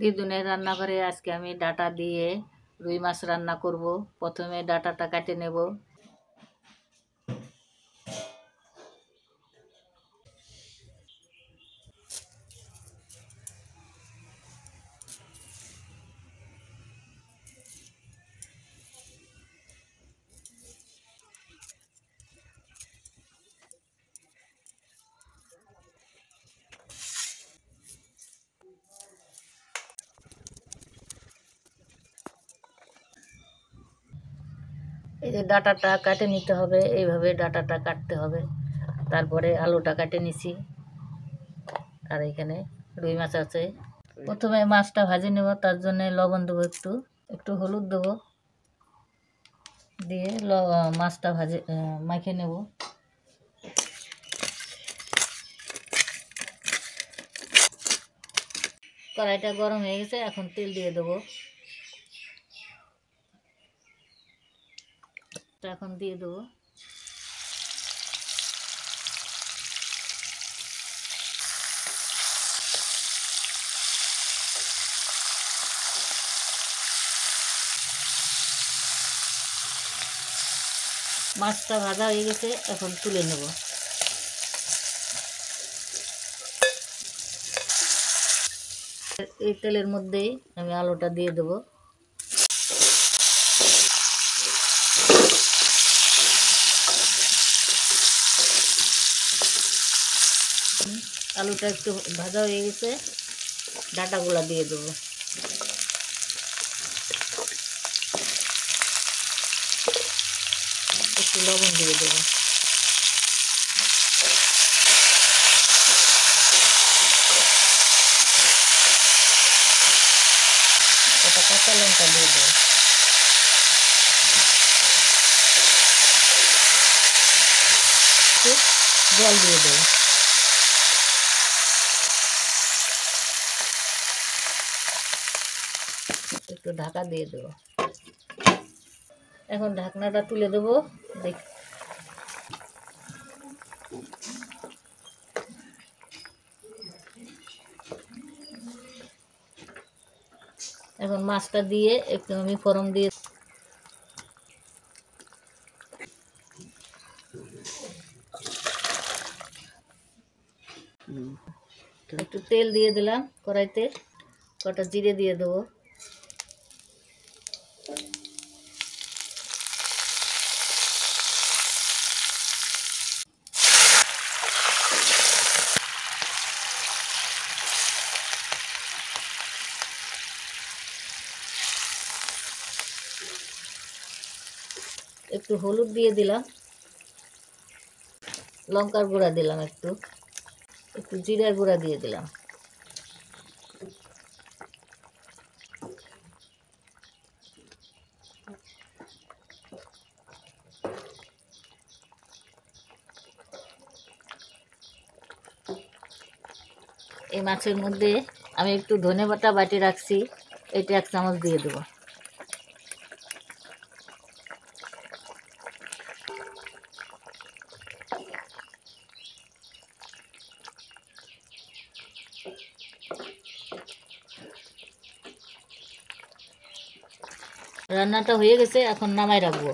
দিদুনের রান্নাঘরে আজকে আমি ডাটা দিয়ে রুই মাছ রান্না করব। প্রথমে ডাটাটা কেটে নেব। এই যে ডাটাটা কাটে নিতে হবে, এইভাবে ডাটাটা কাটতে হবে। তারপরে আলুটা কেটে নিছি, আর এখানে রুই মাছ আছে। প্রথমে মাছটা ভাজি নেব, তার জন্য লবণ দেবো, একটু হলুদ দেবো, দিয়ে মাছটা মাখে নেব। কড়াইটা গরম হয়ে গেছে, এখন তেল দিয়ে দেবো। এখন দিয়ে দেবো। মাছটা ভাজা হয়ে গেছে, এখন তুলে নেব। এই তেলের মধ্যেই আমি আলুটা দিয়ে দেব। আলুটা একটু ভাজা হয়ে গেছে, ডাটাগুলা দিয়ে দেবো। একটু লবণ দিয়ে দেবো। একটা কাঁচা লঙ্কা দিয়ে দেবো। জল দিয়ে দেবো। একটু ঢাকা দিয়ে দেবো। এখন ঢাকনাটা তুলে দেবো। দেখ, এখন মাছটা দিয়ে একটু আমি ফোড়ন দিয়ে একটু তেল দিয়ে দিলাম কড়াইতে, কটা জিরে দিয়ে দেবো। একটু হলুদ দিয়ে দিলাম, লঙ্কার গুঁড়া দিলাম, একটু জিরার গুঁড়া দিয়ে দিলাম। এই মাছের মধ্যে আমি একটু ধনেপাতা বাটি রাখছি, এটা 1 চামচ দিয়ে দেবো। রান্নাটা হয়ে গেছে, এখন নামাই রাখবো।